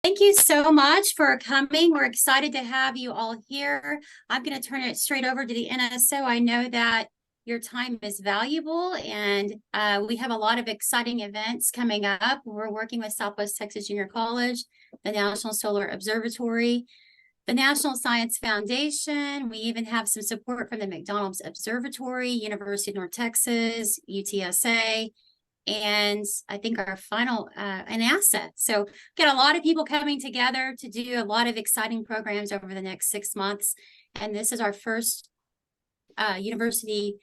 Thank you so much for coming. We're excited to have you all here. I'm going to turn it straight over to the NSO. I know that your time is valuable, and we have a lot of exciting events coming up. We're working with Southwest Texas Junior College, the National Solar Observatory, the National Science Foundation. We even have some support from the McDonald's Observatory, University of North Texas, UTSA, and I think our final an asset. So got a lot of people coming together to do a lot of exciting programs over the next 6 months. And this is our first university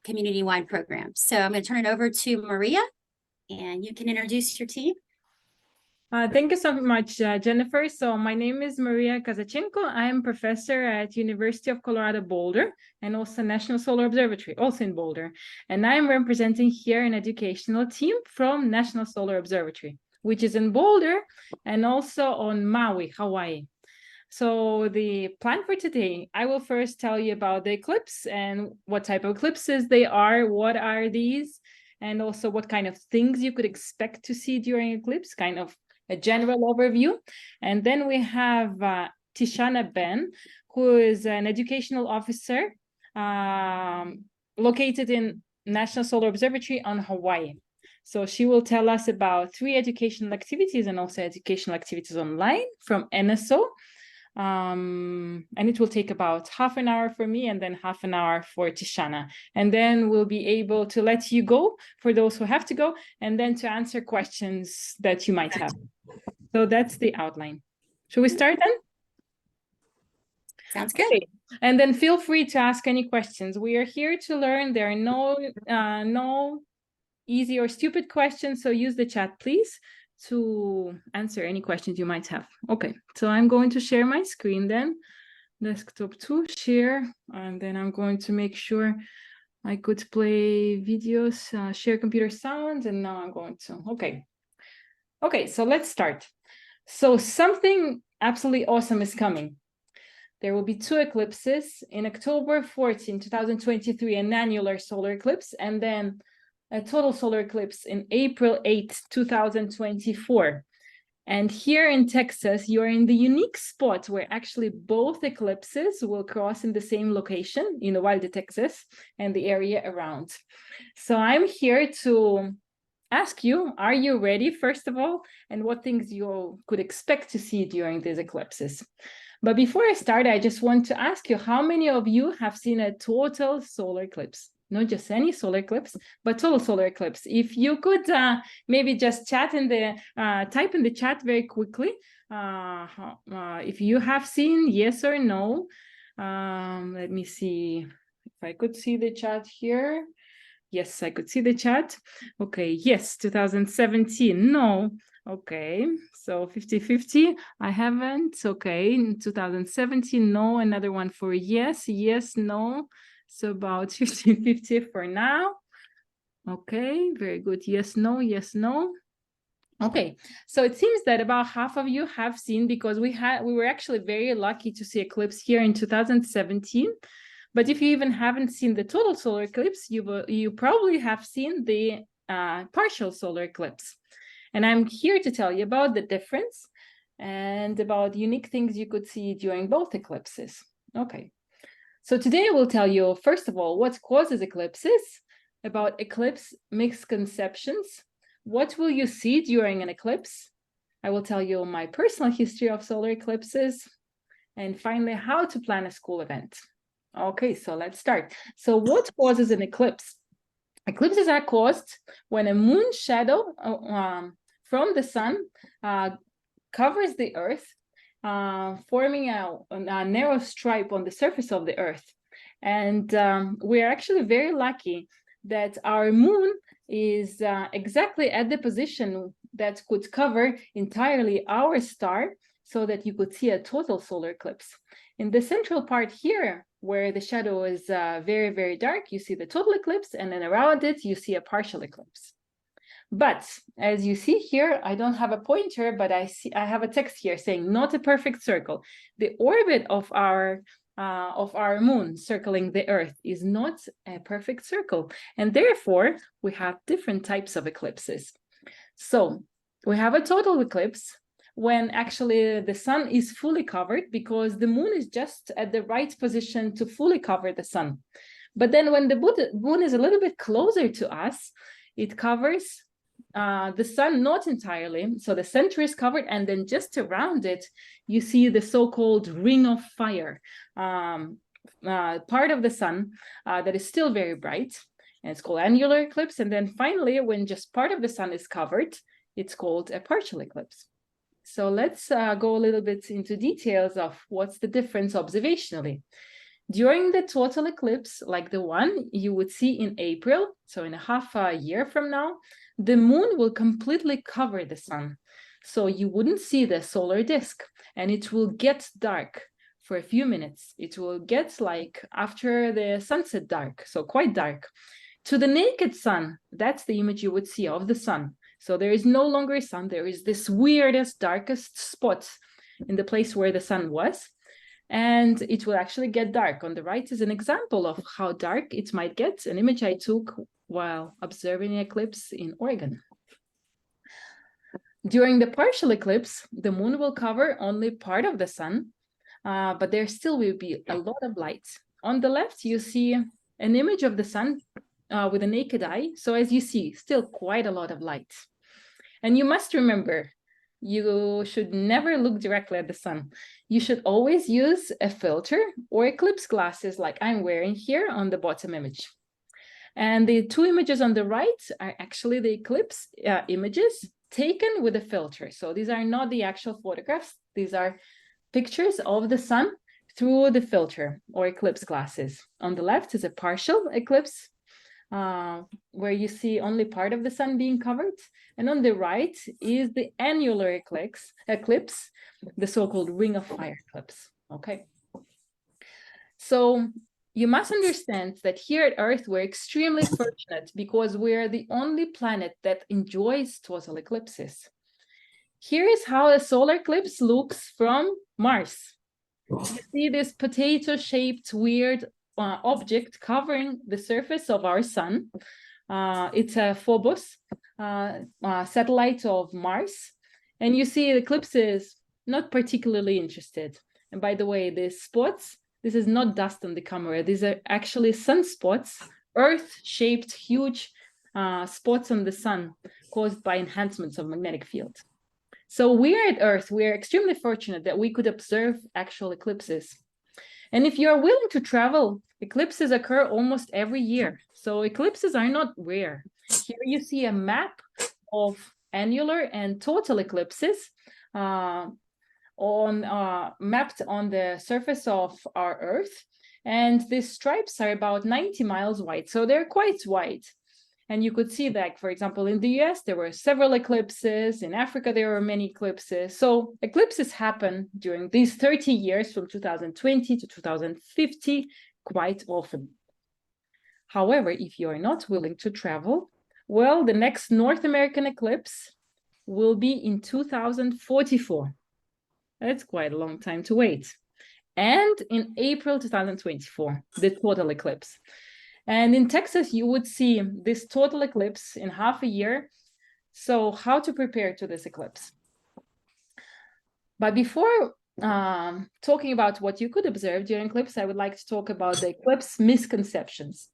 community-wide program. So I'm going to turn it over to Maria, and you can introduce your team. Thank you so much, Jennifer. So my name is Maria Kazachenko. I am professor at University of Colorado Boulder and also National Solar Observatory, also in Boulder. And I am representing here an educational team from National Solar Observatory, which is in Boulder and also on Maui, Hawaii. So the plan for today, I will first tell you about the eclipse and what type of eclipses they are, what are these, and also what kind of things you could expect to see during eclipse, kind of a general overview. And then we have Tishanna Ben, who is an educational officer located in National Solar Observatory on Hawaii. So she will tell us about 3 educational activities and also educational activities online from NSO. And it will take about half an hour for me and then half an hour for Tishanna. And then we'll be able to let you go for those who have to go, and then to answer questions that you might have. So that's the outline. Should we start then? Sounds good. Okay. And then feel free to ask any questions. We are here to learn. There are no easy or stupid questions, so use the chat, please, to answer any questions you might have. Okay, so I'm going to share my screen then. Desktop to share, and then I'm going to make sure I could play videos, share computer sound, and now I'm going to, okay, so let's start. So something absolutely awesome is coming. There will be 2 eclipses in October 14, 2023, an annular solar eclipse, and then a total solar eclipse in April 8, 2024. And here in Texas, you're in the unique spot where actually both eclipses will cross in the same location in Uvalde, Texas, and the area around. So I'm here to ask you, are you ready, first of all, and what things you could expect to see during these eclipses? But before I start, I just want to ask you, how many of you have seen a total solar eclipse? Not just any solar eclipse, but total solar eclipse. If you could maybe just chat in the type in the chat very quickly, if you have seen, yes or no. Let me see if I could see the chat here. Yes, I could see the chat. Okay, yes, 2017, no. Okay, so 50-50, I haven't. Okay, in 2017, no. Another one for yes, yes, no. So about 50-50 for now. Okay, very good. Yes, no, yes, no. Okay, so it seems that about half of you have seen, because we were actually very lucky to see eclipse here in 2017. But if you even haven't seen the total solar eclipse, you probably have seen the partial solar eclipse. And I'm here to tell you about the difference and about unique things you could see during both eclipses. Okay. So today I will tell you, first of all, what causes eclipses, about eclipse misconceptions, what will you see during an eclipse? I will tell you my personal history of solar eclipses, and finally, how to plan a school event. Okay, so let's start. So what causes an eclipse? Eclipses are caused when a moon shadow from the sun covers the Earth, forming a narrow stripe on the surface of the Earth. And we are actually very lucky that our moon is exactly at the position that could cover entirely our star, so that you could see a total solar eclipse. In the central part here, where the shadow is very, very dark, you see the total eclipse, and then around it, you see a partial eclipse. But as you see here, I don't have a pointer, but I have a text here saying not a perfect circle. The orbit of our moon circling the Earth is not a perfect circle, and therefore we have different types of eclipses. So we have a total eclipse, when actually the sun is fully covered, because the moon is just at the right position to fully cover the sun. But then when the moon is a little bit closer to us, it covers the sun not entirely. So the center is covered, and then just around it, you see the so-called ring of fire, part of the sun that is still very bright, and it's called annular eclipse. And then finally, when just part of the sun is covered, it's called a partial eclipse. So let's go a little bit into details of what's the difference observationally. During the total eclipse, like the one you would see in April, so in a half a year from now, the moon will completely cover the sun. So you wouldn't see the solar disk, and it will get dark for a few minutes. It will get like after the sunset dark, so quite dark. To the naked sun, that's the image you would see of the sun. So there is no longer a sun, there is this weirdest, darkest spot in the place where the sun was. And it will actually get dark. On the right is an example of how dark it might get, an image I took while observing an eclipse in Oregon. During the partial eclipse, the moon will cover only part of the sun, but there still will be a lot of light. On the left, you see an image of the sun with a naked eye. So as you see, still quite a lot of light. And you must remember, you should never look directly at the sun. You should always use a filter or eclipse glasses like I'm wearing here on the bottom image. And the two images on the right are actually the eclipse images taken with a filter. So these are not the actual photographs. These are pictures of the sun through the filter or eclipse glasses. On the left is a partial eclipse, where you see only part of the sun being covered. And on the right is the annular eclipse, the so-called ring of fire eclipse. Okay. So you must understand that here at Earth, we're extremely fortunate because we're the only planet that enjoys total eclipses. Here is how a solar eclipse looks from Mars. You see this potato-shaped weird object covering the surface of our sun. It's a Phobos satellite of Mars. And you see the eclipses not particularly interested. And by the way, these spots, this is not dust on the camera. These are actually sunspots, Earth-shaped huge spots on the sun caused by enhancements of magnetic field. So we're at Earth, we're extremely fortunate that we could observe actual eclipses. And if you're willing to travel, eclipses occur almost every year. So eclipses are not rare. Here you see a map of annular and total eclipses mapped on the surface of our Earth. And these stripes are about 90 miles wide, so they're quite wide. And you could see that, for example, in the US, there were several eclipses. In Africa, there were many eclipses. So eclipses happen during these 30 years from 2020 to 2050 quite often. However, if you are not willing to travel, well, the next North American eclipse will be in 2044. That's quite a long time to wait. And in April 2024, the total eclipse. And in Texas, you would see this total eclipse in half a year. So how to prepare to this eclipse? But before talking about what you could observe during eclipse, I would like to talk about the eclipse misconceptions.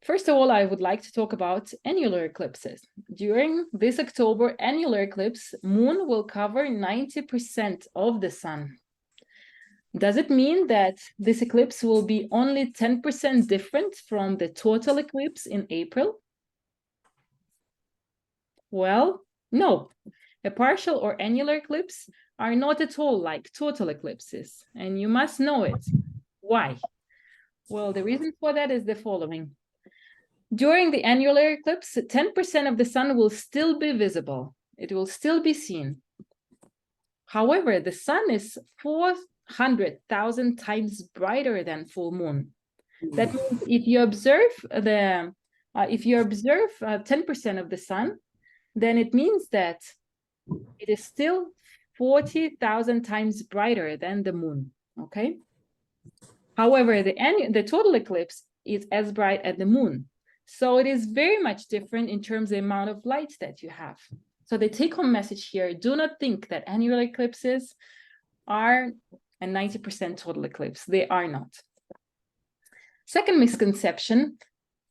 First of all, I would like to talk about annular eclipses. During this October annular eclipse, moon will cover 90% of the sun. Does it mean that this eclipse will be only 10% different from the total eclipse in April? Well, no. A partial or annular eclipse are not at all like total eclipses, and you must know it. Why? Well, the reason for that is the following. During the annular eclipse, 10% of the sun will still be visible. It will still be seen. However, the sun is 400,000 times brighter than full moon. That means if you observe 10% of the sun, then it means that it is still 40,000 times brighter than the moon. Okay. However, the total eclipse is as bright as the moon, so it is very much different in terms of the amount of light that you have. So the take-home message here, do not think that annular eclipses are a 90% total eclipse. They are not. Second misconception,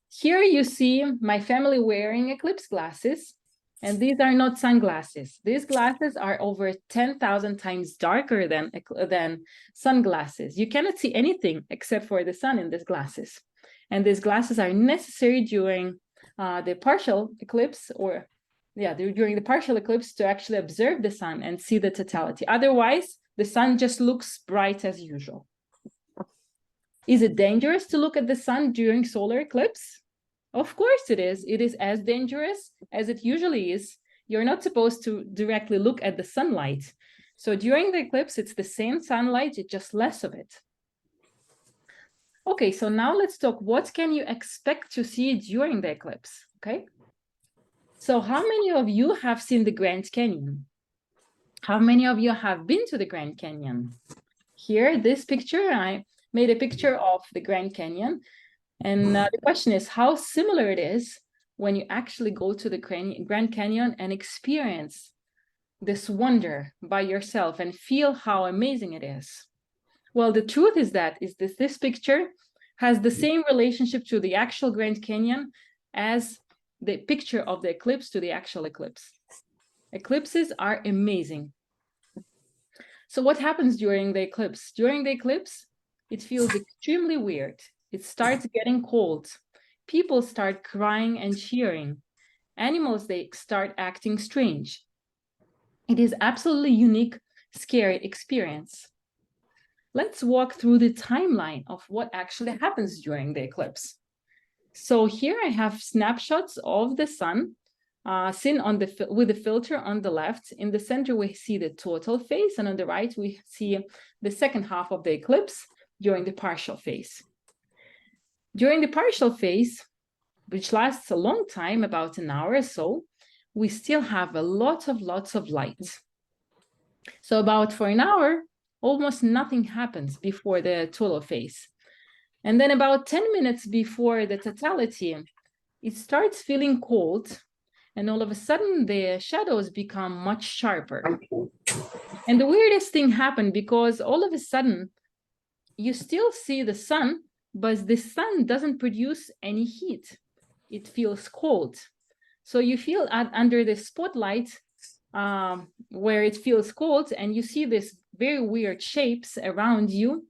here you see my family wearing eclipse glasses, and these are not sunglasses. These glasses are over 10,000 times darker than sunglasses. You cannot see anything except for the sun in these glasses. And these glasses are necessary during the partial eclipse, or during the partial eclipse, to actually observe the sun and see the totality. Otherwise, the sun just looks bright as usual. Is it dangerous to look at the sun during solar eclipse? Of course it is. It is as dangerous as it usually is. You're not supposed to directly look at the sunlight. So during the eclipse, it's the same sunlight, it's just less of it. Okay, so now let's talk, what can you expect to see during the eclipse, okay? So how many of you have seen the Grand Canyon? How many of you have been to the Grand Canyon? Here, this picture, I made a picture of the Grand Canyon. And the question is how similar it is when you actually go to the Grand Canyon and experience this wonder by yourself and feel how amazing it is. Well, the truth is that this picture has the same relationship to the actual Grand Canyon as the picture of the eclipse to the actual eclipse. Eclipses are amazing. So what happens during the eclipse? During the eclipse, it feels extremely weird. It starts getting cold. People start crying and cheering. Animals, they start acting strange. It is absolutely unique, scary experience. Let's walk through the timeline of what actually happens during the eclipse. So here I have snapshots of the sun seen with the filter on the left. In the center, we see the total phase, and on the right, we see the second half of the eclipse during the partial phase. During the partial phase, which lasts a long time, about an hour or so, we still have lots of light. So about for an hour, almost nothing happens before the total phase. And then about 10 minutes before the totality, it starts feeling cold, and all of a sudden the shadows become much sharper. And the weirdest thing happened, because all of a sudden you still see the sun, but the sun doesn't produce any heat. It feels cold. So you feel under the spotlight where it feels cold, and you see these very weird shapes around you.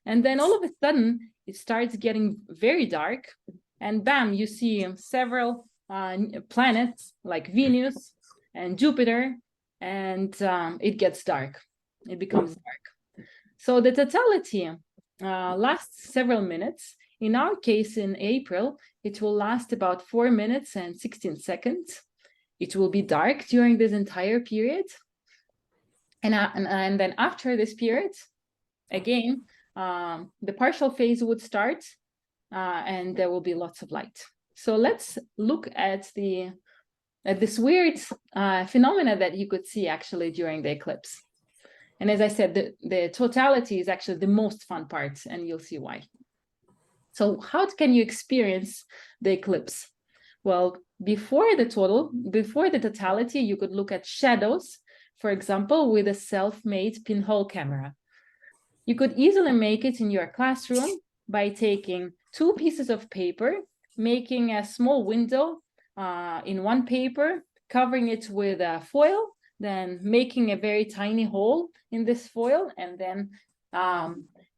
And then all of a sudden, it starts getting very dark. And bam, you see several planets like Venus and Jupiter, and it gets dark. It becomes dark. So the totality lasts several minutes. In our case, in April, it will last about 4 minutes and 16 seconds. It will be dark during this entire period. And then after this period, again, the partial phase would start and there will be lots of light. So let's look at this weird phenomena that you could see actually during the eclipse. And as I said, the totality is actually the most fun part, and you'll see why. So how can you experience the eclipse? Well, before the totality, you could look at shadows, for example, with a self-made pinhole camera. You could easily make it in your classroom by taking 2 pieces of paper, making a small window in one paper, covering it with a foil, then making a very tiny hole in this foil, and then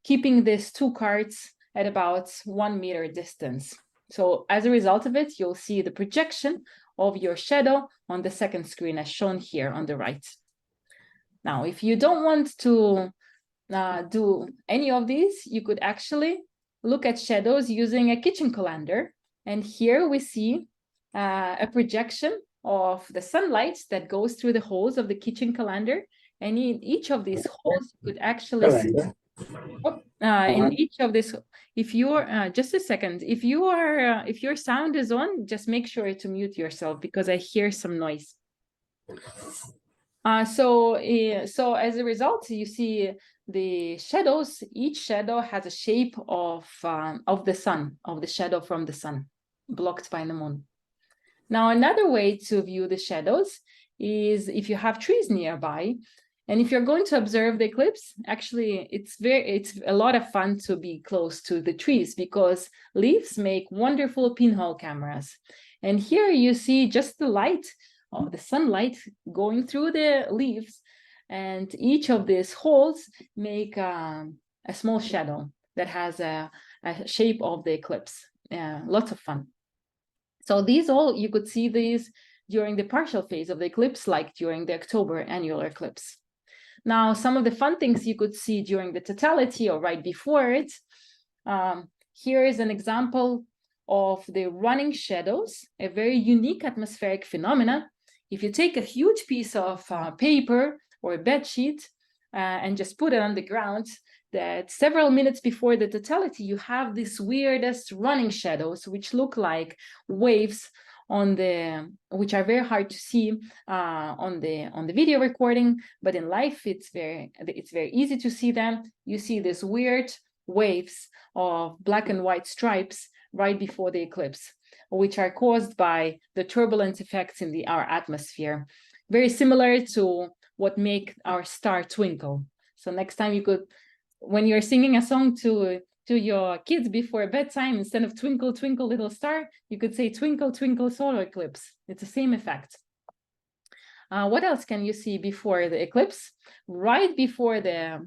keeping these 2 cards at about 1 meter distance. So as a result of it, you'll see the projection of your shadow on the second screen as shown here on the right. Now, if you don't want to do any of these, you could actually look at shadows using a kitchen calendar. And here we see a projection of the sunlight that goes through the holes of the kitchen calendar. And in each of these holes, you could actually see, in each of this, if you're just a second, if your sound is on, just make sure to mute yourself because I hear some noise. So as a result, you see the shadows. Each shadow has a shape of the sun, of the shadow from the sun, blocked by the moon. Now, another way to view the shadows is if you have trees nearby. And if you're going to observe the eclipse, actually, it's a lot of fun to be close to the trees because leaves make wonderful pinhole cameras. And here you see just the light, the sunlight going through the leaves, and each of these holes make a small shadow that has a shape of the eclipse. Lots of fun. So you could see these during the partial phase of the eclipse, like during the October annular eclipse. Now, some of the fun things you could see during the totality or right before it. Here is an example of the running shadows, a very unique atmospheric phenomena. If you take a huge piece of paper or a bed sheet and just put it on the ground, that several minutes before the totality, you have these weirdest running shadows, which look like waves which are very hard to see on the video recording, but in life it's very easy to see them. You see these weird waves of black and white stripes right before the eclipse, which are caused by the turbulence effects in our atmosphere, very similar to what make our star twinkle. So next time you could, when you're singing a song to your kids before bedtime, instead of twinkle, twinkle, little star, you could say twinkle, twinkle, solar eclipse. It's the same effect. What else can you see before the eclipse? Right before the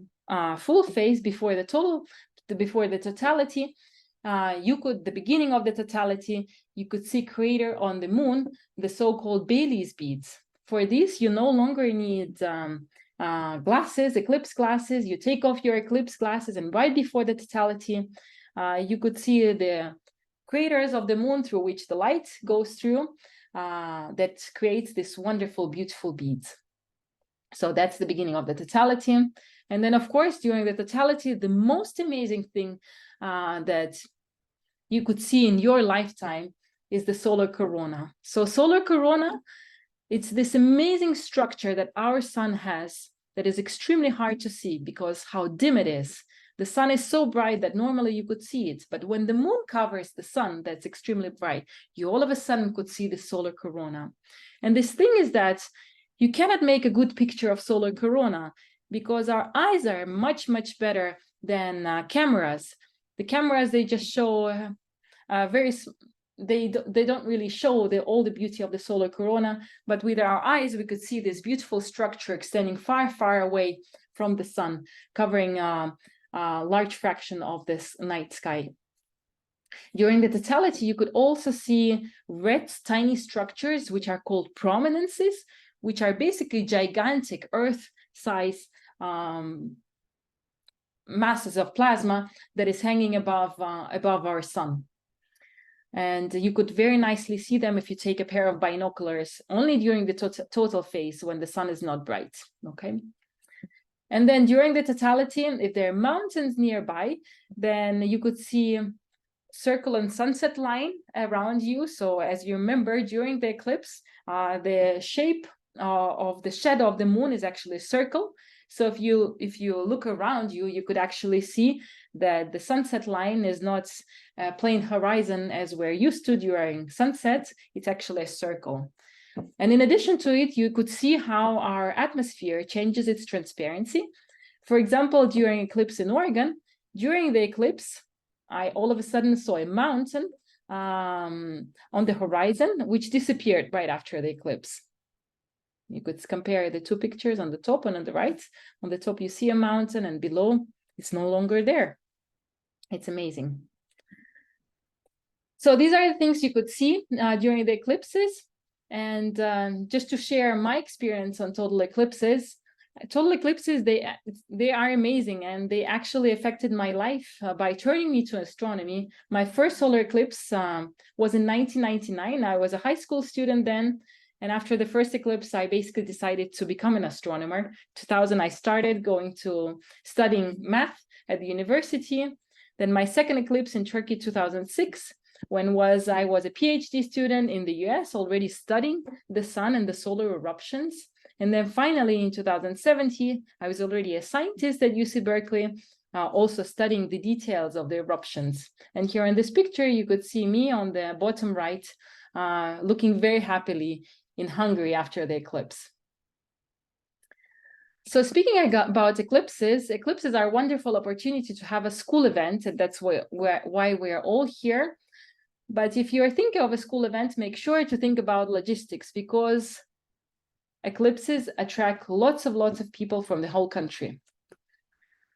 full phase, before the totality, the beginning of the totality, you could see crater on the moon, the so-called Bailey's beads. For this, you no longer need glasses, eclipse glasses. You take off your eclipse glasses, and right before the totality, you could see the craters of the moon through which the light goes through, that creates this wonderful, beautiful beads. So that's the beginning of the totality. And then, of course, during the totality, the most amazing thing that you could see in your lifetime is the solar corona. So solar corona, it's this amazing structure that our sun has that is extremely hard to see because how dim it is. The sun is so bright that normally you could see it, but when the moon covers the sun that's extremely bright, you all of a sudden could see the solar corona. And this thing is that you cannot make a good picture of solar corona because our eyes are much, much better than cameras. The cameras, they just show they don't really show all the beauty of the solar corona, but with our eyes, we could see this beautiful structure extending far, far away from the sun, covering a large fraction of this night sky. During the totality, you could also see red, tiny structures, which are called prominences, which are basically gigantic Earth-size masses of plasma that is hanging above our sun. And you could very nicely see them if you take a pair of binoculars only during the total phase when the sun is not bright, okay? And then during the totality, if there are mountains nearby, then you could see circle and sunset line around you. So as you remember, during the eclipse, the shape of the shadow of the moon is actually a circle. So if you look around you, you could actually see that the sunset line is not a plain horizon as we're used to during sunset. It's actually a circle. And in addition to it, you could see how our atmosphere changes its transparency. For example, during eclipse in Oregon, during the eclipse, I all of a sudden saw a mountain on the horizon, which disappeared right after the eclipse. You could compare the two pictures on the top and on the right. On the top, you see a mountain, and below, it's no longer there. It's amazing. So these are the things you could see during the eclipses. And just to share my experience on total eclipses, they are amazing, and they actually affected my life by turning me to astronomy. My first solar eclipse was in 1999. I was a high school student then. And after the first eclipse, I basically decided to become an astronomer. 2000, I started going to studying math at the university. Then my second eclipse in Turkey, 2006, I was a PhD student in the US, already studying the sun and the solar eruptions. And then finally in 2017, I was already a scientist at UC Berkeley, also studying the details of the eruptions. And here in this picture, you could see me on the bottom right, looking very happily in Hungary after the eclipse. So speaking about eclipses, eclipses are a wonderful opportunity to have a school event, and that's why we're all here. But if you're thinking of a school event, make sure to think about logistics, because eclipses attract lots of people from the whole country.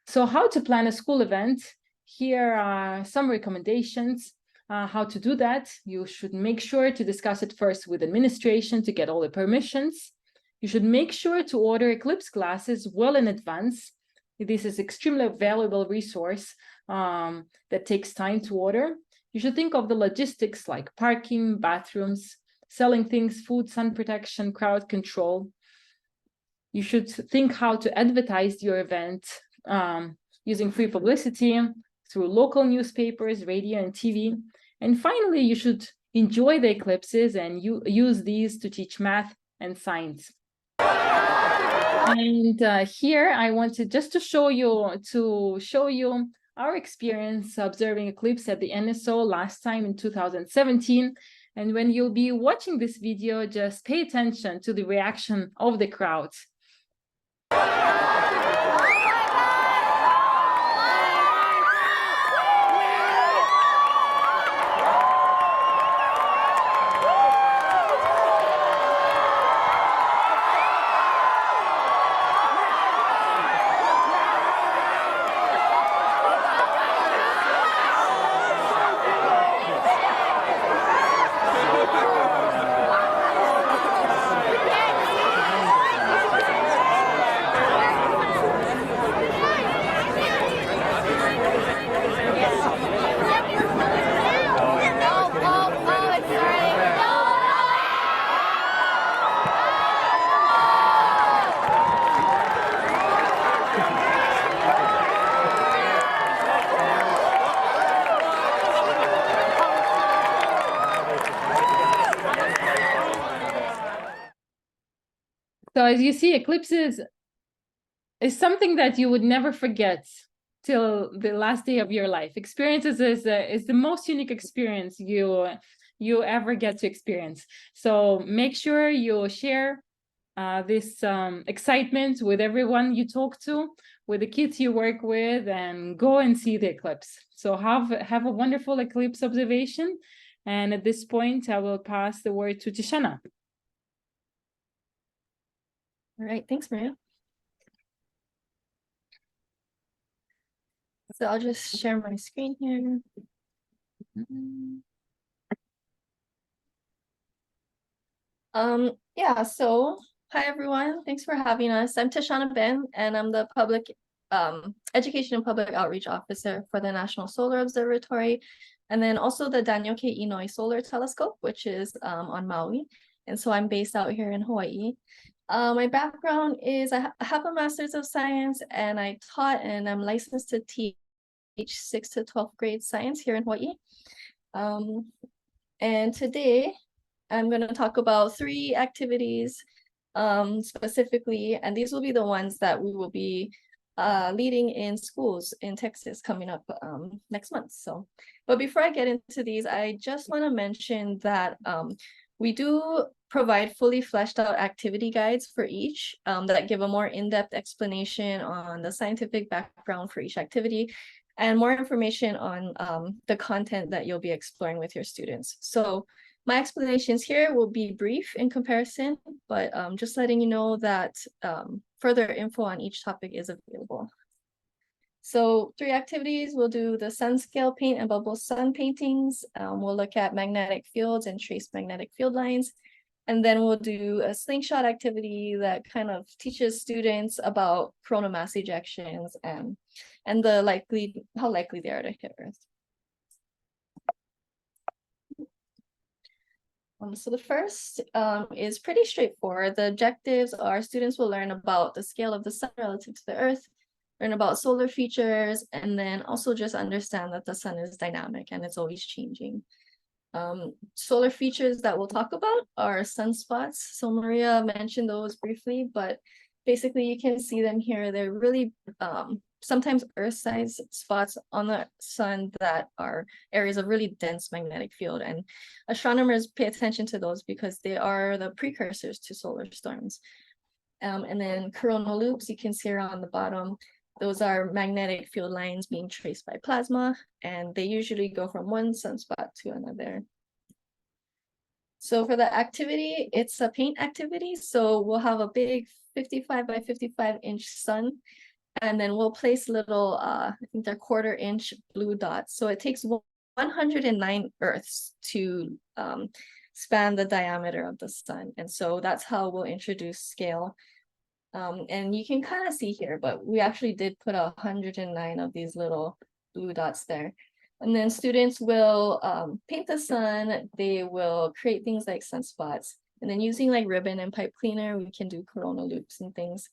So how to plan a school event? Here are some recommendations how to do that. You should make sure to discuss it first with administration to get all the permissions. You should make sure to order eclipse classes well in advance. This is extremely valuable resource that takes time to order. You should think of the logistics like parking, bathrooms, selling things, food, sun protection, crowd control. You should think how to advertise your event using free publicity through local newspapers, radio, and TV. And finally, you should enjoy the eclipses and use these to teach math and science. And here I wanted just to show you our experience observing eclipse at the NSO last time in 2017. And when you'll be watching this video, just pay attention to the reaction of the crowd. So as you see, eclipses is something that you would never forget till the last day of your life. Experiences is the most unique experience you ever get to experience. So make sure you share this excitement with everyone you talk to, with the kids you work with, and go and see the eclipse. So have a wonderful eclipse observation. And at this point, I will pass the word to Tishanna. All right, thanks, Maria. So I'll just share my screen here. Yeah, so hi everyone, thanks for having us. I'm Tishanna Ben, and I'm the public education and public outreach officer for the National Solar Observatory, and then also the Daniel K. Inouye Solar Telescope, which is on Maui. And so I'm based out here in Hawaii. My background is I have a master's of science, and I taught and I'm licensed to teach 6th to 12th grade science here in Hawaii. And today I'm going to talk about 3 activities specifically, and these will be the ones that we will be leading in schools in Texas coming up next month. So, but before I get into these, I just want to mention that we do provide fully fleshed out activity guides for each that give a more in-depth explanation on the scientific background for each activity and more information on the content that you'll be exploring with your students. So my explanations here will be brief in comparison, but just letting you know that further info on each topic is available. So 3 activities, we'll do the sun scale paint and bubble sun paintings. We'll look at magnetic fields and trace magnetic field lines. And then we'll do a slingshot activity that kind of teaches students about coronal mass ejections and how likely they are to hit Earth. So the first is pretty straightforward. The objectives are students will learn about the scale of the sun relative to the Earth, learn about solar features, and then also just understand that the sun is dynamic and it's always changing. Solar features that we'll talk about are sunspots. So Maria mentioned those briefly, but basically you can see them here. They're really sometimes Earth-sized spots on the sun that are areas of really dense magnetic field. And astronomers pay attention to those because they are the precursors to solar storms. And then coronal loops, you can see around the bottom. Those are magnetic field lines being traced by plasma, and they usually go from one sunspot to another. So for the activity, it's a paint activity. So we'll have a big 55 by 55 inch sun, and then we'll place little, I think they're 1/4 inch blue dots. So it takes 109 Earths to span the diameter of the sun. And so that's how we'll introduce scale. And you can kind of see here, but we actually did put 109 of these little blue dots there. And then students will paint the sun. They will create things like sunspots. And then using like ribbon and pipe cleaner, we can do coronal loops and things.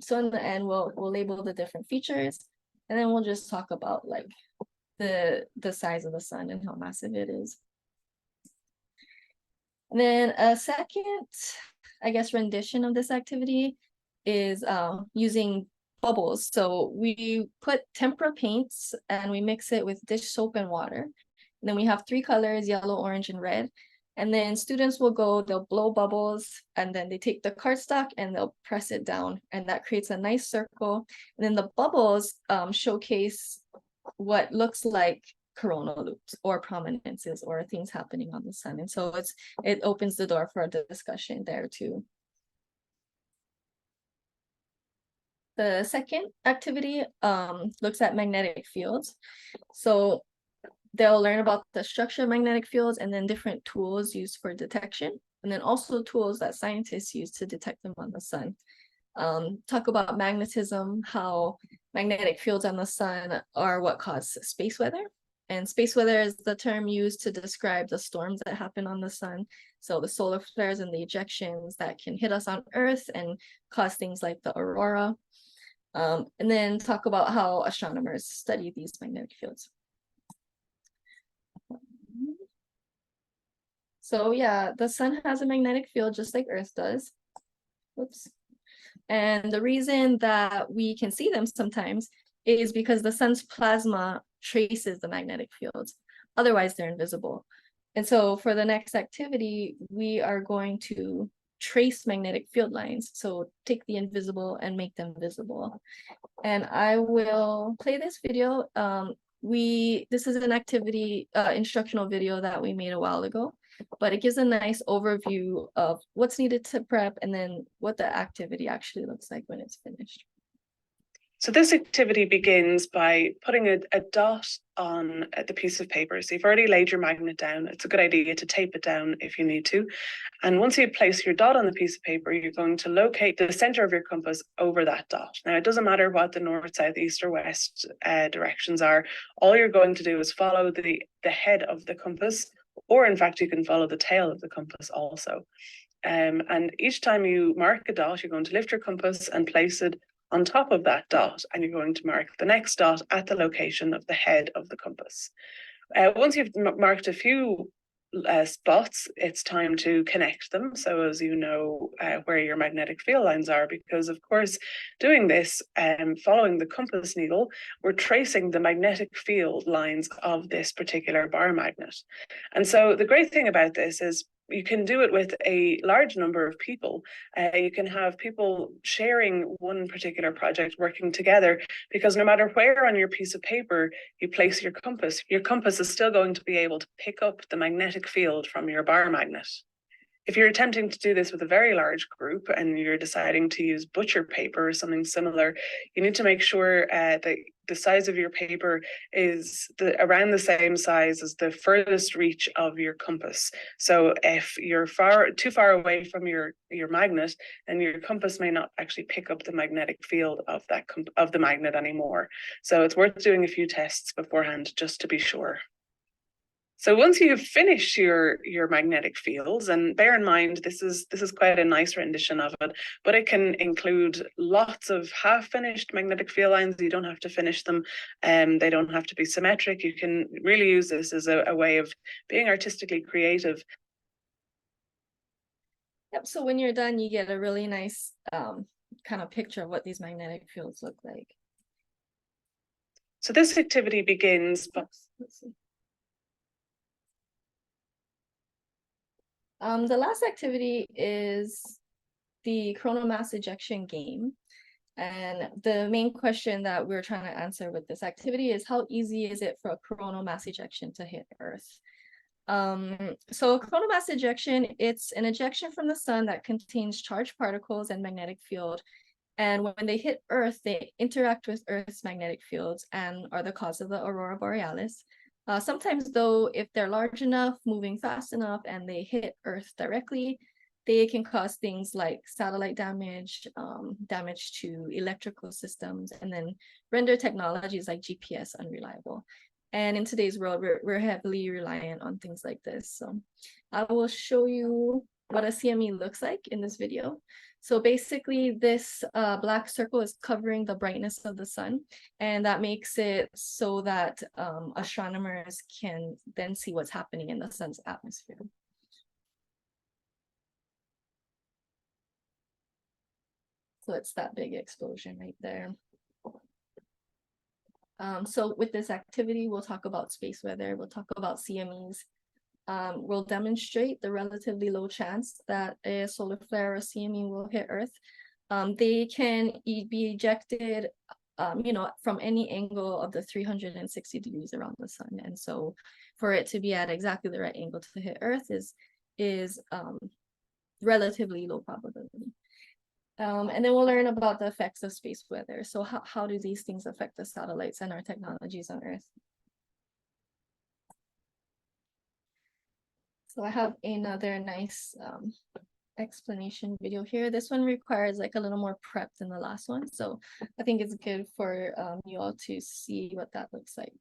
So in the end, we'll label the different features, and then we'll just talk about like the size of the sun and how massive it is. And then a second, I guess, rendition of this activity is using bubbles. So we put tempera paints and we mix it with dish soap and water. And then we have 3 colors, yellow, orange, and red. And then students will go, they'll blow bubbles, and then they take the cardstock and they'll press it down, and that creates a nice circle. And then the bubbles showcase what looks like coronal loops or prominences or things happening on the sun. And so it opens the door for a discussion there too. The second activity looks at magnetic fields. So they'll learn about the structure of magnetic fields and then different tools used for detection, and then also tools that scientists use to detect them on the sun. Talk about magnetism, how magnetic fields on the sun are what cause space weather. And space weather is the term used to describe the storms that happen on the sun. So the solar flares and the ejections that can hit us on Earth and cause things like the aurora. And then talk about how astronomers study these magnetic fields. So yeah, the sun has a magnetic field just like Earth does. Whoops. And the reason that we can see them sometimes is because the sun's plasma traces the magnetic fields. Otherwise, they're invisible. And so for the next activity, we are going to trace magnetic field lines. So take the invisible and make them visible. And I will play this video. This is an activity instructional video that we made a while ago, but it gives a nice overview of what's needed to prep and then what the activity actually looks like when it's finished. So this activity begins by putting a dot on the piece of paper. So you've already laid your magnet down. It's a good idea to tape it down if you need to. And once you place your dot on the piece of paper, you're going to locate the center of your compass over that dot. Now, it doesn't matter what the north, south, east, or west directions are. All you're going to do is follow the head of the compass, or in fact, you can follow the tail of the compass also. And each time you mark a dot, you're going to lift your compass and place it on top of that dot, and you're going to mark the next dot at the location of the head of the compass. Once you've marked a few spots, it's time to connect them. So as you know where your magnetic field lines are, because of course, doing this, following the compass needle, we're tracing the magnetic field lines of this particular bar magnet. And so the great thing about this is you can do it with a large number of people. You can have people sharing one particular project, working together, because no matter where on your piece of paper you place your compass is still going to be able to pick up the magnetic field from your bar magnet. If you're attempting to do this with a very large group and you're deciding to use butcher paper or something similar, you need to make sure that the size of your paper is around the same size as the furthest reach of your compass. So if you're too far away from your magnet, then your compass may not actually pick up the magnetic field of the magnet anymore. So it's worth doing a few tests beforehand just to be sure. So once you've finished your magnetic fields, and bear in mind, this is quite a nice rendition of it, but it can include lots of half-finished magnetic field lines. You don't have to finish them, they don't have to be symmetric. You can really use this as a way of being artistically creative. Yep, so when you're done, you get a really nice kind of picture of what these magnetic fields look like. So this activity begins by Let's see. The last activity is the coronal mass ejection game. And the main question that we're trying to answer with this activity is how easy is it for a coronal mass ejection to hit Earth? So coronal mass ejection, it's an ejection from the sun that contains charged particles and magnetic field. And when they hit Earth, they interact with Earth's magnetic fields and are the cause of the aurora borealis. Sometimes though, if they're large enough, moving fast enough, and they hit Earth directly, they can cause things like satellite damage, damage to electrical systems, and then render technologies like GPS unreliable. And in today's world, we're heavily reliant on things like this. So I will show you what a CME looks like in this video. So basically this black circle is covering the brightness of the sun, and that makes it so that astronomers can then see what's happening in the sun's atmosphere. So it's that big explosion right there. So with this activity, we'll talk about space weather, we'll talk about CMEs. We'll demonstrate the relatively low chance that a solar flare or CME will hit Earth. They can be ejected, from any angle of the 360 degrees around the sun. And so for it to be at exactly the right angle to hit Earth is relatively low probability. And then we'll learn about the effects of space weather. So how do these things affect the satellites and our technologies on Earth? So I have another nice explanation video here. This one requires like a little more prep than the last one. So I think it's good for you all to see what that looks like.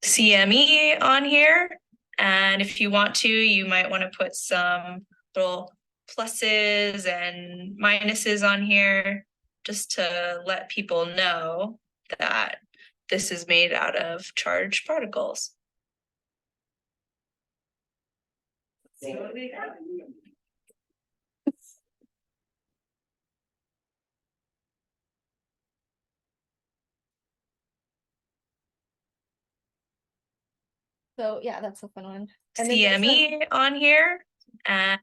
CME on here. And if you want to, you might want to put some little pluses and minuses on here just to let people know that this is made out of charged particles. See what we got. So yeah, that's a fun one. And CME on here. And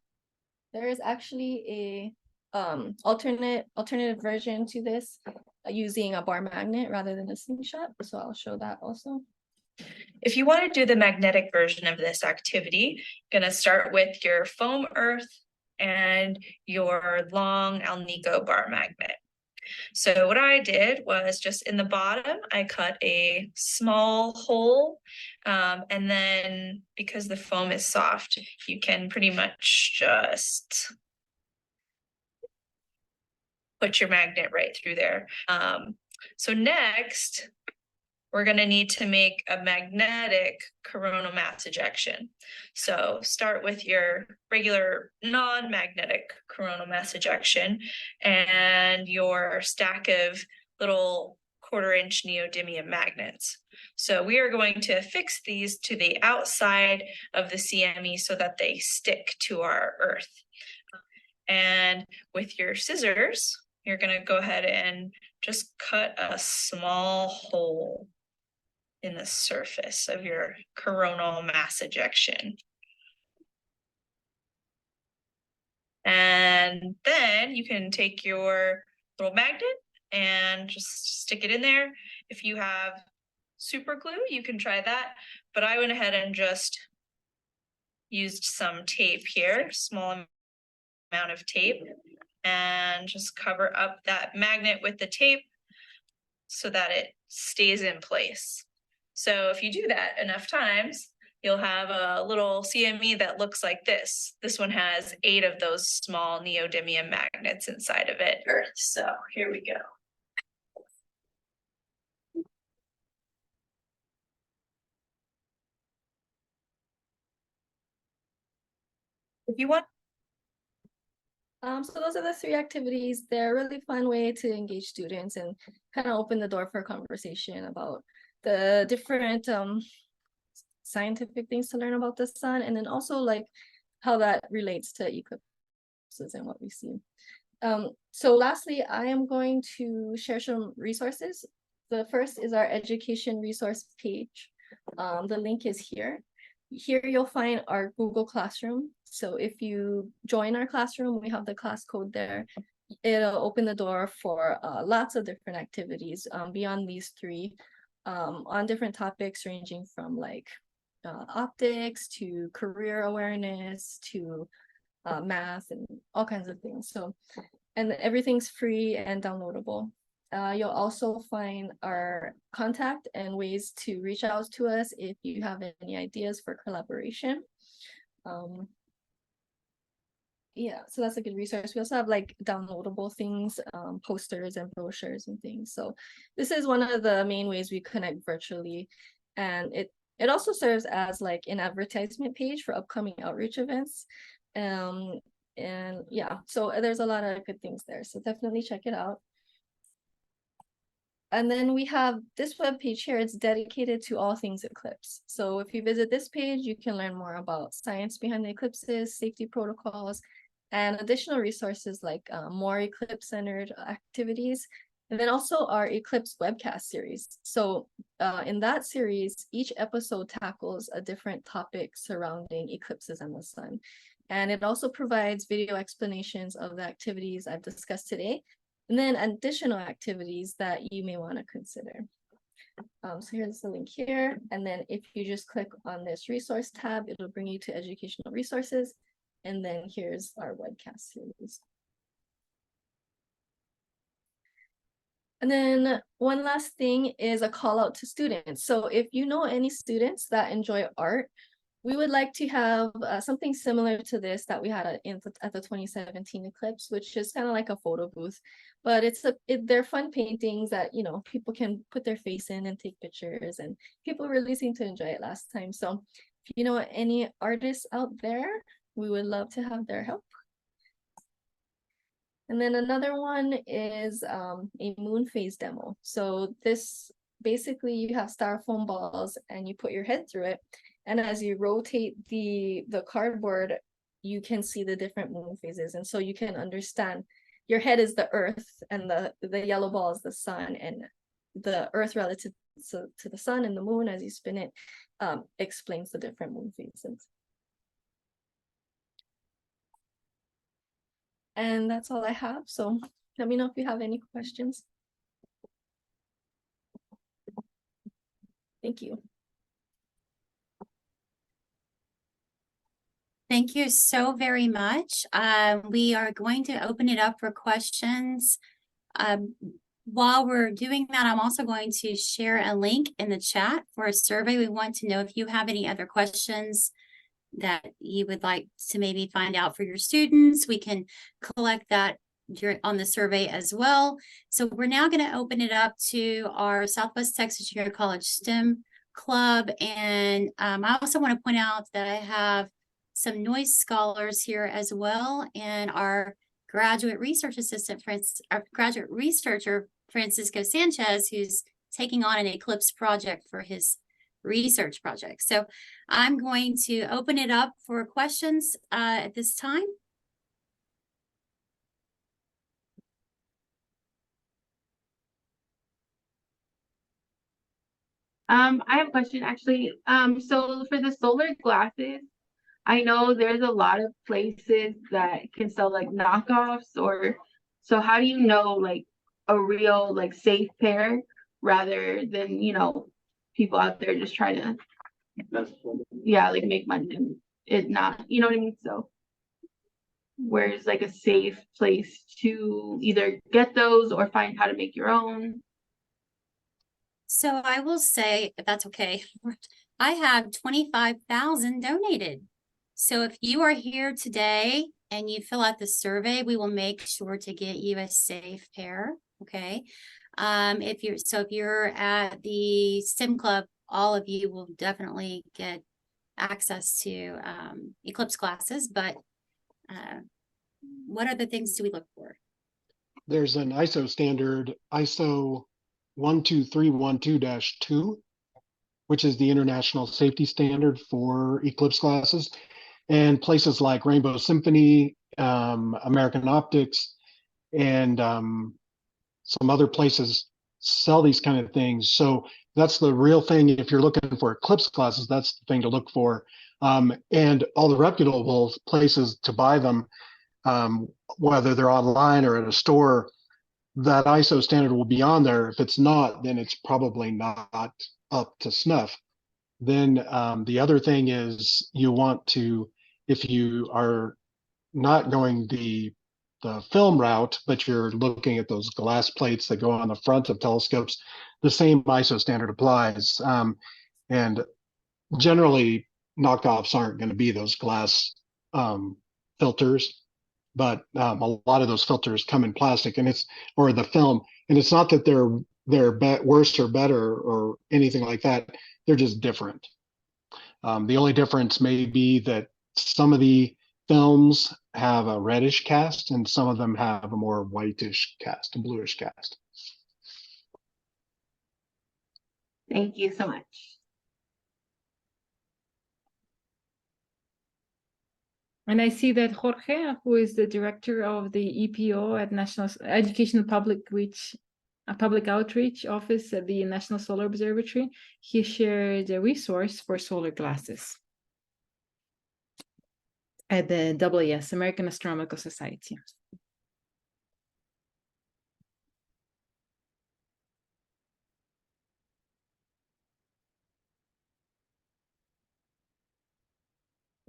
there is actually a alternative version to this using a bar magnet rather than a slingshot. So I'll show that also. if you want to do the magnetic version of this activity, you're going to start with your foam earth and your long Alnico bar magnet. So what I did was just in the bottom, I cut a small hole, and then because the foam is soft, you can pretty much just put your magnet right through there. So next, we're going to need to make a magnetic coronal mass ejection. So start with your regular non-magnetic coronal mass ejection and your stack of little 1/4-inch neodymium magnets. So we are going to affix these to the outside of the CME so that they stick to our Earth. And with your scissors, you're going to go ahead and just cut a small hole in the surface of your coronal mass ejection. And then you can take your little magnet and just stick it in there. If you have super glue, you can try that, but I went ahead and just used some tape here, small amount of tape, and just cover up that magnet with the tape so that it stays in place. So if you do that enough times, you'll have a little CME that looks like this. This one has 8 of those small neodymium magnets inside of it. Earth. So here we go. If you want. So those are the 3 activities. They're a really fun way to engage students and kind of open the door for a conversation about the different scientific things to learn about the sun, and then also like how that relates to eclipse eclipses and what we see. So lastly, I am going to share some resources. The first is our education resource page. The link is here. Here you'll find our Google Classroom. So if you join our classroom, we have the class code there. It'll open the door for lots of different activities beyond these three on different topics ranging from like optics to career awareness to math and all kinds of things. So, and everything's free and downloadable. You'll also find our contact and ways to reach out to us if you have any ideas for collaboration. Yeah, so that's a good resource. We also have like downloadable things, posters and brochures and things. So this is one of the main ways we connect virtually. And it also serves as like an advertisement page for upcoming outreach events. And yeah, so there's a lot of good things there. So definitely check it out. And then we have this web page here. It's dedicated to all things eclipse. So if you visit this page, you can learn more about science behind the eclipses, safety protocols, and additional resources like more eclipse-centered activities. And then also our Eclipse webcast series. So in that series, each episode tackles a different topic surrounding eclipses and the sun. And it also provides video explanations of the activities I've discussed today, and then additional activities that you may want to consider. So here's the link here. And then if you just click on this resource tab, it'll bring you to educational resources. And then here's our webcast series. And then one last thing is a call out to students. So if you know any students that enjoy art, we would like to have something similar to this that we had at the 2017 eclipse, which is kind of like a photo booth, but they're fun paintings that, you know, people can put their face in and take pictures, and people really seem to enjoy it last time. So if you know any artists out there, we would love to have their help. And then another one is a moon phase demo. So this basically, you have styrofoam balls and you put your head through it. And as you rotate the cardboard, you can see the different moon phases. And so you can understand your head is the earth and the yellow ball is the sun, and the earth relative to the sun and the moon as you spin it explains the different moon phases. And that's all I have. So let me know if you have any questions. Thank you. Thank you so very much. We are going to open it up for questions. While we're doing that, I'm also going to share a link in the chat for a survey. We want to know if you have any other questions that you would like to maybe find out for your students. We can collect that on the survey as well. So we're now going to open it up to our Southwest Texas Junior College STEM Club. And I also want to point out that I have some noise scholars here as well, and our graduate research assistant, our graduate researcher, Francisco Sanchez, who's taking on an eclipse project for his research project. So I'm going to open it up for questions at this time. I have a question actually. So for the solar glasses, I know there's a lot of places that can sell like knockoffs, or so how do you know like a real like safe pair rather than, you know, people out there just trying to like make money and it not, you know what I mean? So where's like a safe place to either get those or find how to make your own? So I will say, if that's okay, I have 25,000 donated. So if you are here today and you fill out the survey, we will make sure to get you a safe pair. Okay. If you're at the STEM Club, all of you will definitely get access to eclipse classes. But what other things do we look for? There's an ISO standard, ISO 12312-2, which is the international safety standard for eclipse glasses. And places like Rainbow Symphony, American Optics, and some other places sell these kind of things. So that's the real thing. If you're looking for eclipse glasses, that's the thing to look for. And all the reputable places to buy them, whether they're online or at a store, that ISO standard will be on there. If it's not, then it's probably not up to snuff. Then the other thing is you want to, if you are not going the film route, but you're looking at those glass plates that go on the front of telescopes, the same ISO standard applies. And generally, knockoffs aren't going to be those glass filters, but a lot of those filters come in plastic, and or the film, and it's not that they're worse or better or anything like that. They're just different. The only difference may be that some of the films have a reddish cast and some of them have a more whitish cast, a bluish cast. Thank you so much. And I see that Jorge, who is the director of the EPO at National Educational Public Outreach Office at the National Solar Observatory, he shared a resource for solar glasses at the AAS, American Astronomical Society.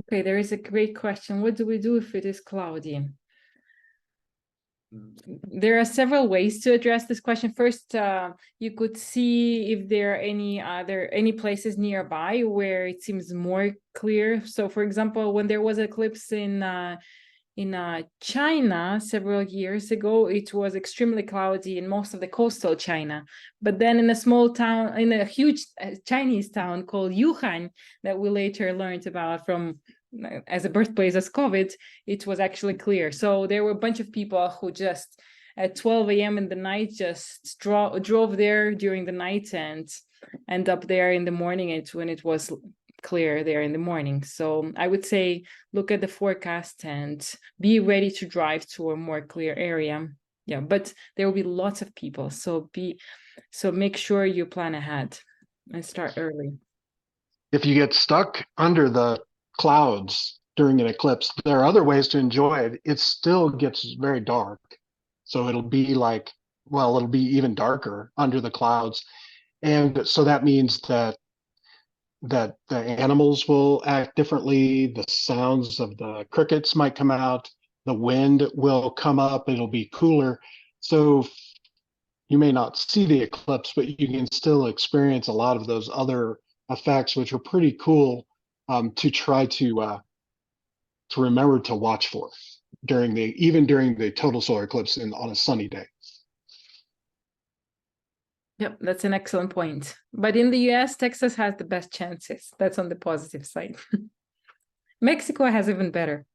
Okay, there is a great question. What do we do if it is cloudy? There are several ways to address this question. First, you could see if there are any places nearby where it seems more clear. So, for example, when there was an eclipse in China several years ago, it was extremely cloudy in most of the coastal China. But then in a small town, in a huge Chinese town called Wuhan, that we later learned about from as a birthplace as COVID, it was actually clear. So there were a bunch of people who just at 12 a.m. in the night just drove there during the night and end up there in the morning when it was clear there in the morning. So I would say look at the forecast and be ready to drive to a more clear area. Yeah, but there will be lots of people. So make sure you plan ahead and start early. If you get stuck under the clouds during an eclipse, there are other ways to enjoy it. It still gets very dark. So it'll be it'll be even darker under the clouds. And so that means that the animals will act differently. The sounds of the crickets might come out. The wind will come up. It'll be cooler. So you may not see the eclipse, but you can still experience a lot of those other effects, which are pretty cool to try to remember to watch for even during the total solar eclipse on a sunny day. Yep, that's an excellent point. But in the US, Texas has the best chances. That's on the positive side. Mexico has even better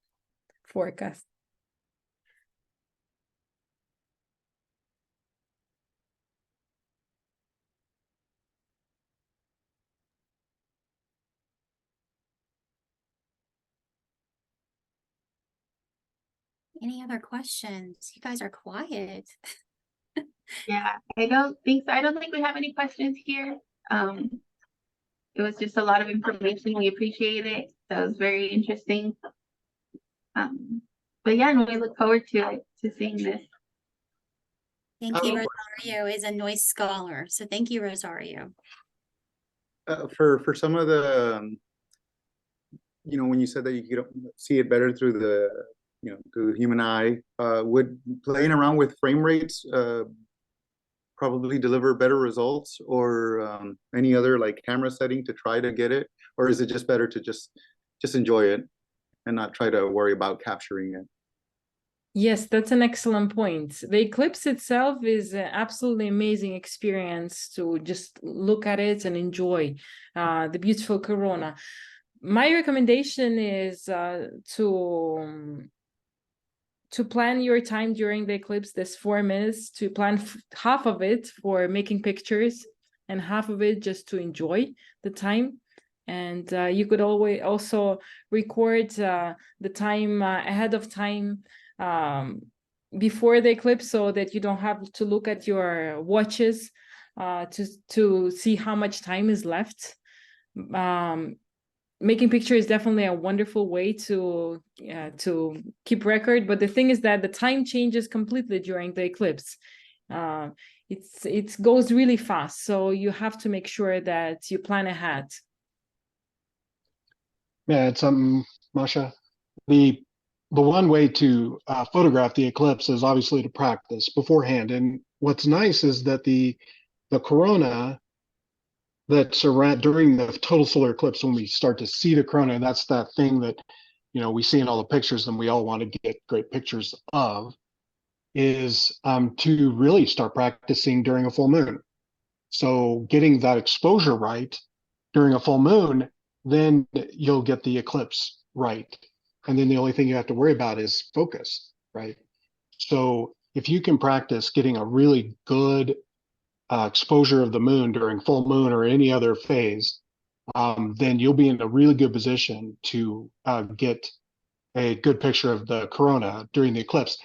forecast. Any other questions? You guys are quiet. Yeah, I don't think so. I don't think we have any questions here. It was just a lot of information. We appreciate it. That was very interesting. But yeah, and we look forward to seeing this. Thank you. Rosario is a noise scholar. So thank you, Rosario. For some of the, when you said that you could see it better through through the human eye, would playing around with frame rates probably deliver better results, or any other like camera setting to try to get it? Or is it just better to just enjoy it and not try to worry about capturing it? Yes, that's an excellent point. The eclipse itself is an absolutely amazing experience to just look at it and enjoy the beautiful corona. My recommendation is to plan your time during the eclipse, this 4 minutes, to plan half of it for making pictures and half of it just to enjoy the time. And you could always also record the time ahead of time before the eclipse, so that you don't have to look at your watches to see how much time is left. Making picture is definitely a wonderful way to keep record, but the thing is that the time changes completely during the eclipse. It goes really fast, so you have to make sure that you plan ahead. Yeah, it's Masha. The one way to photograph the eclipse is obviously to practice beforehand. And what's nice is that the corona that's around during the total solar eclipse, when we start to see the corona, that's that thing that, you know, we see in all the pictures and we all want to get great pictures of, is to really start practicing during a full moon. So getting that exposure right during a full moon, then you'll get the eclipse right. And then the only thing you have to worry about is focus, right? So if you can practice getting a really good exposure of the moon during full moon or any other phase, then you'll be in a really good position to get a good picture of the corona during the eclipse.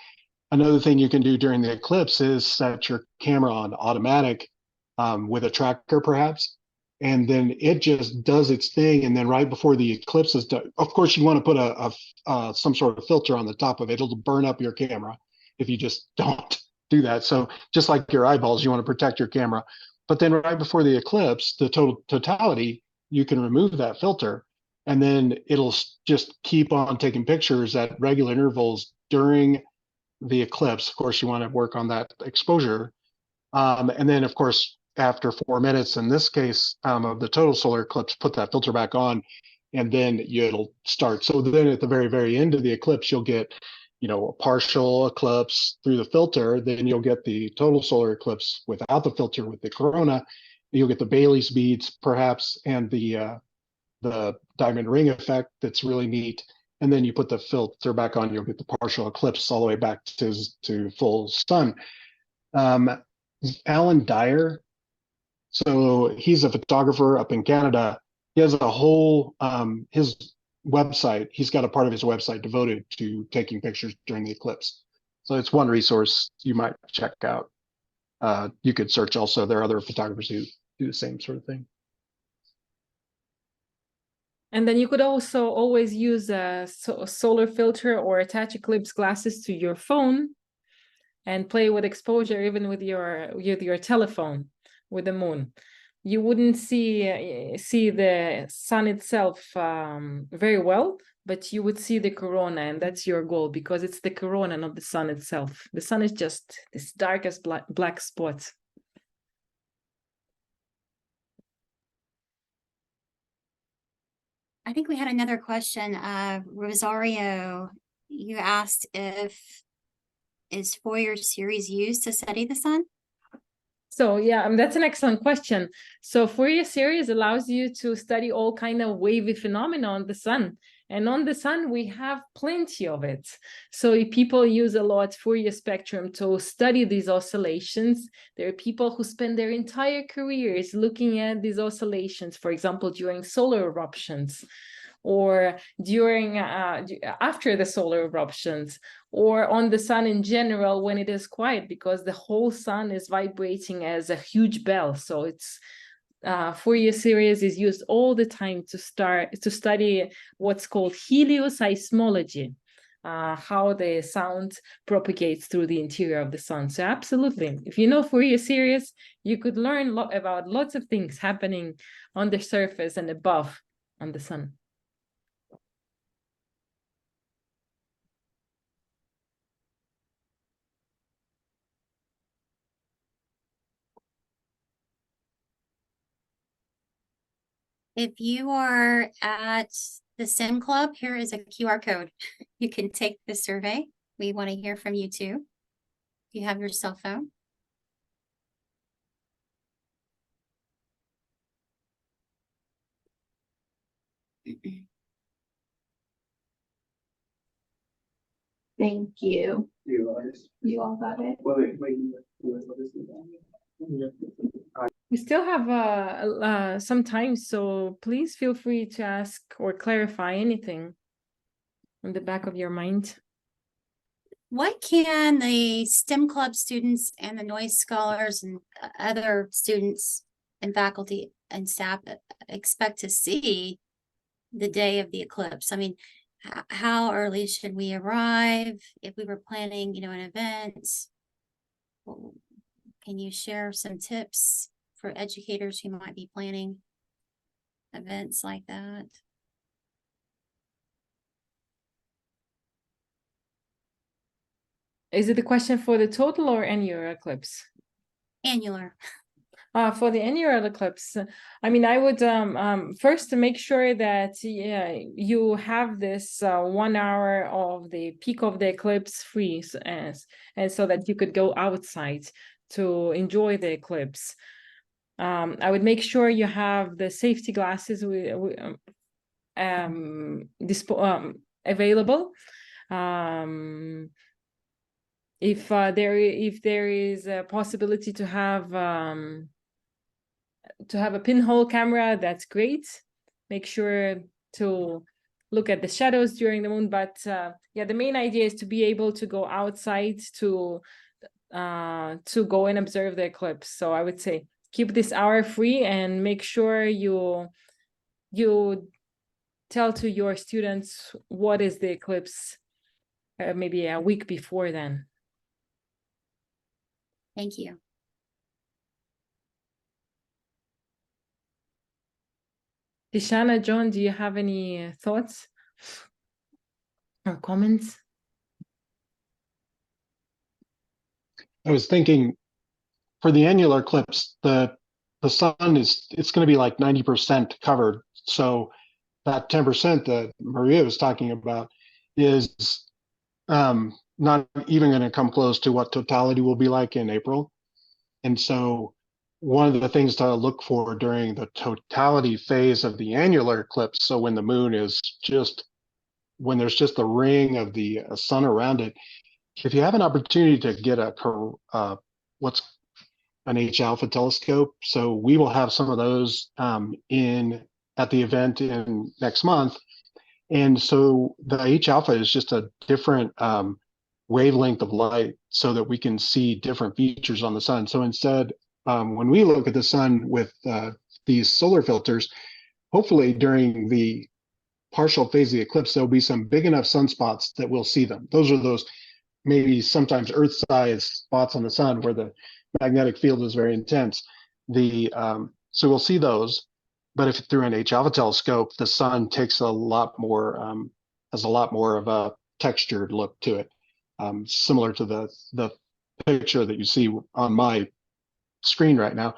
Another thing you can do during the eclipse is set your camera on automatic with a tracker perhaps, and then it just does its thing. And then right before the eclipse is done, of course you want to put some sort of filter on the top of it. It'll burn up your camera if you just don't do that. So just like your eyeballs, you want to protect your camera. But then right before the eclipse, the totality, you can remove that filter, and then it'll just keep on taking pictures at regular intervals during the eclipse. Of course, you want to work on that exposure. And then, of course, after 4 minutes, in this case, of the total solar eclipse, put that filter back on, and then it'll start. So then at the very, very end of the eclipse, you'll get, you know, a partial eclipse through the filter. Then you'll get the total solar eclipse without the filter with the corona. You'll get the Bailey's beads, perhaps, and the diamond ring effect. That's really neat. And then you put the filter back on, you'll get the partial eclipse all the way back to full sun. Alan Dyer, so he's a photographer up in Canada. He has a whole his website. He's got a part of his website devoted to taking pictures during the eclipse. So it's one resource you might check out. You could search also. There are other photographers who do the same sort of thing. And then you could also always use a solar filter or attach eclipse glasses to your phone and play with exposure, even with your telephone, with the moon. You wouldn't see the sun itself very well, but you would see the corona, and that's your goal, because it's the corona, not the sun itself. The sun is just this darkest black spot. I think we had another question. Rosario, you asked is Fourier series used to study the sun? So yeah, that's an excellent question. So Fourier series allows you to study all kind of wavy phenomena on the sun. And on the sun, we have plenty of it. So people use a lot Fourier spectrum to study these oscillations. There are people who spend their entire careers looking at these oscillations, for example, during solar eruptions, or during after the solar eruptions, or on the sun in general when it is quiet, because the whole sun is vibrating as a huge bell. So it's Fourier series is used all the time to study what's called helioseismology, how the sound propagates through the interior of the sun. So absolutely, if you know Fourier series, you could learn about lots of things happening on the surface and above on the sun. If you are at the SIM Club, here is a QR code. You can take the survey. We want to hear from you too. If you have your cell phone. Thank you. You all got it? We still have some time, so please feel free to ask or clarify anything on the back of your mind. What can the STEM club students and the noise scholars and other students and faculty and staff expect to see the day of the eclipse? I mean, how early should we arrive if we were planning, an event? Can you share some tips for educators who might be planning events like that? Is it the question for the total or annular eclipse? Annular. For the annular eclipse, I mean, I would first to make sure that you have this 1 hour of the peak of the eclipse free, and so that you could go outside to enjoy the eclipse. I would make sure you have the safety glasses available. If there is a possibility to have a pinhole camera, that's great. Make sure to look at the shadows during the moon, but the main idea is to be able to go outside to go and observe the eclipse. So I would say keep this hour free and make sure you tell to your students what is the eclipse maybe a week before then. Thank you. Tishanna, John, do you have any thoughts or comments? I was thinking for the annular eclipse, the sun it's going to be like 90% covered. So that 10% that Maria was talking about is not even going to come close to what totality will be like in April. And so one of the things to look for during the totality phase of the annular eclipse, so when the moon is when there's just the ring of the sun around it, if you have an opportunity to get what's an H alpha telescope, so we will have some of those at the event in next month. And so the H alpha is just a different wavelength of light so that we can see different features on the sun. So instead, when we look at the sun with these solar filters, hopefully during the partial phase of the eclipse, there'll be some big enough sunspots that we'll see them. Those are those maybe sometimes Earth-sized spots on the sun where the magnetic field is very intense. So we'll see those. But if through an H alpha telescope, the sun takes a lot more, has a lot more of a textured look to it, similar to the picture that you see on my screen right now.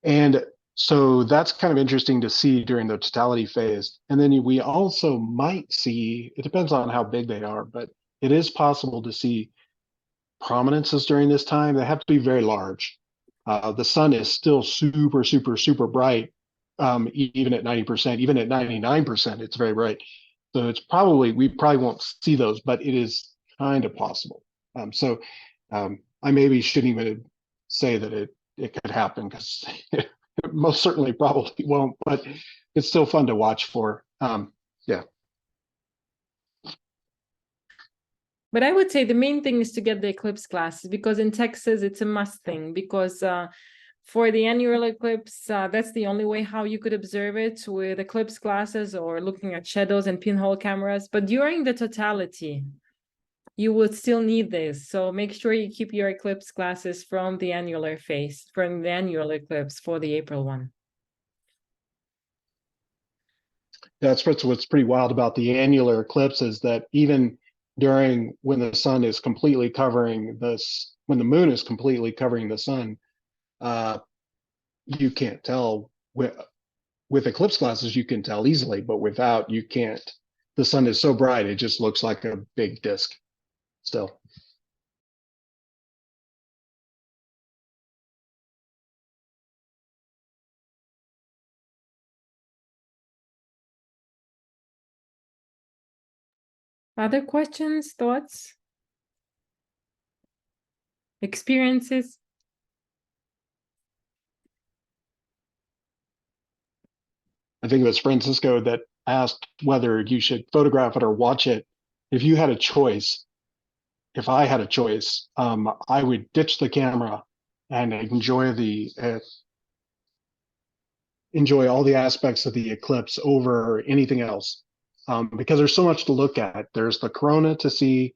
And so that's kind of interesting to see during the totality phase. And then we also might see, it depends on how big they are, but it is possible to see prominences during this time. They have to be very large. The sun is still super, super, super bright. Even at 90%, even at 99%, it's very bright. So we probably won't see those, but it is kind of possible. I maybe shouldn't even say that it could happen because it most certainly probably won't, but it's still fun to watch for. Yeah. But I would say the main thing is to get the eclipse glasses, because in Texas, it's a must thing, because for the annual eclipse, that's the only way how you could observe it, with eclipse glasses or looking at shadows and pinhole cameras. But during the totality, you would still need this. So make sure you keep your eclipse glasses from the annular phase, from the annual eclipse for the April one. That's what's pretty wild about the annular eclipse is that even during when the sun is completely covering this, when the moon is completely covering the sun, you can't tell. With eclipse glasses, you can tell easily, but without, you can't. The sun is so bright, it just looks like a big disk still. Other questions, thoughts, experiences? I think it was Francisco that asked whether you should photograph it or watch it. If you had a choice, if I had a choice, I would ditch the camera and enjoy all the aspects of the eclipse over anything else, because there's so much to look at. There's the corona to see.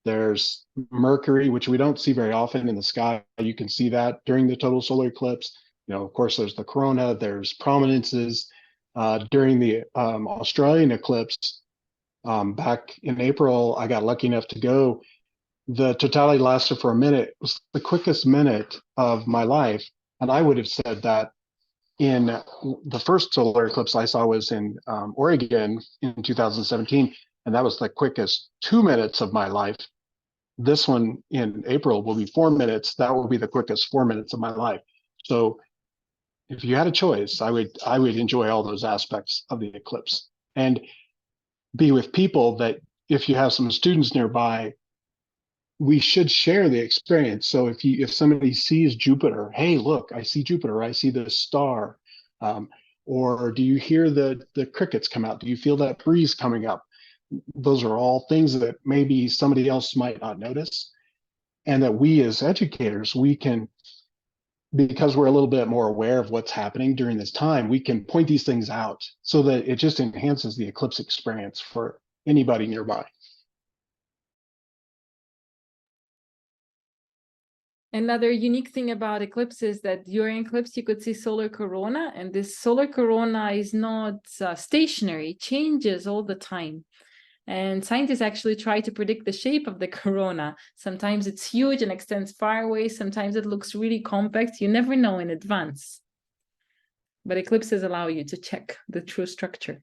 There's Mercury, which we don't see very often in the sky. You can see that during the total solar eclipse. Of course, there's the corona. There's prominences. During the Australian eclipse back in April, I got lucky enough to go. The totality lasted for a minute. It was the quickest minute of my life. And I would have said that in the first solar eclipse I saw was in Oregon in 2017, and that was the quickest 2 minutes of my life. This one in April will be 4 minutes. That will be the quickest 4 minutes of my life. So if you had a choice, I would enjoy all those aspects of the eclipse and be with people that, if you have some students nearby, we should share the experience. So if somebody sees Jupiter, hey, look, I see Jupiter, I see the star, or do you hear the crickets come out? Do you feel that breeze coming up? Those are all things that maybe somebody else might not notice, and that we as educators, we can, because we're a little bit more aware of what's happening during this time, we can point these things out so that it just enhances the eclipse experience for anybody nearby. Another unique thing about eclipse is that during eclipse, you could see solar corona, and this solar corona is not stationary, it changes all the time. And scientists actually try to predict the shape of the corona. Sometimes it's huge and extends far away. Sometimes it looks really compact. You never know in advance. But eclipses allow you to check the true structure.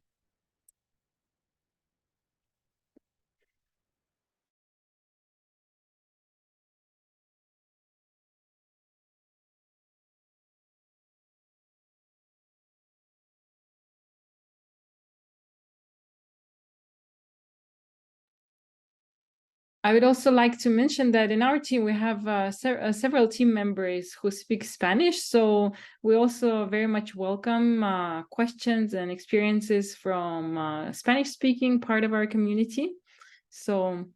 I would also like to mention that in our team, we have several team members who speak Spanish. So we also very much welcome questions and experiences from Spanish-speaking part of our community. So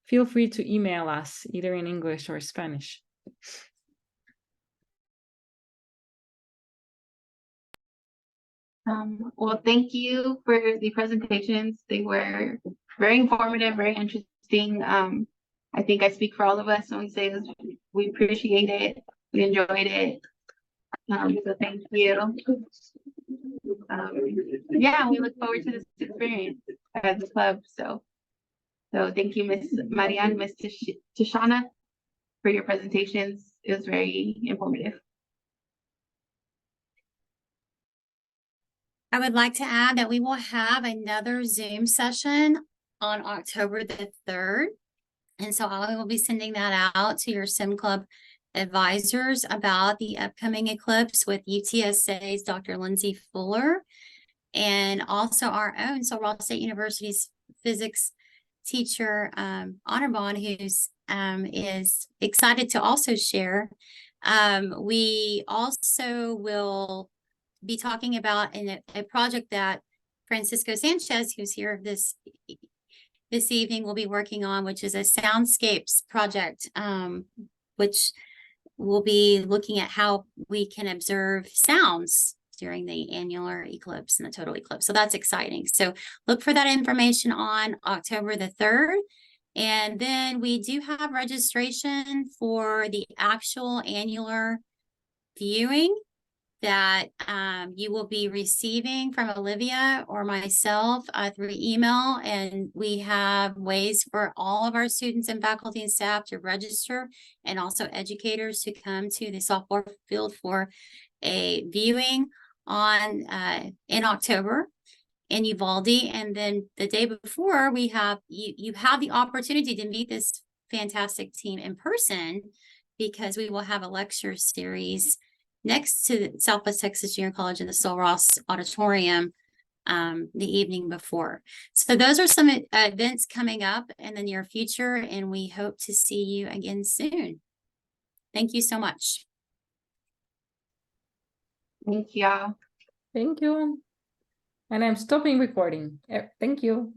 feel free to email us either in English or Spanish. Well, thank you for the presentations. They were very informative, very interesting. I think I speak for all of us when we say this. We appreciate it. We enjoyed it. So thank you. Yeah, we look forward to this experience as a club. So thank you, Miss Marianne, Miss Tishanna, for your presentations. It was very informative. I would like to add that we will have another Zoom session on October the 3rd. And so I will be sending that out to your Sim Club advisors about the upcoming eclipse with UTSA's Dr. Lindsay Fuller, and also our own Sul State University's physics teacher, Honorbon, who's is excited to also share. We also will be talking about a project that Francisco Sanchez, who's here this evening, will be working on, which is a soundscapes project, which will be looking at how we can observe sounds during the annular eclipse and the total eclipse. So that's exciting. So look for that information on October the 3rd. And then we do have registration for the actual annular viewing that you will be receiving from Olivia or myself through email. And we have ways for all of our students and faculty and staff to register, and also educators to come to the softball field for a viewing on in October in Uvalde. And then the day before, we have you have the opportunity to meet this fantastic team in person, because we will have a lecture series next to Southwest Texas Junior College in the Sul Ross Auditorium the evening before. So those are some events coming up in the near future, and we hope to see you again soon. Thank you so much. Thank you. Thank you. And I'm stopping recording. Thank you.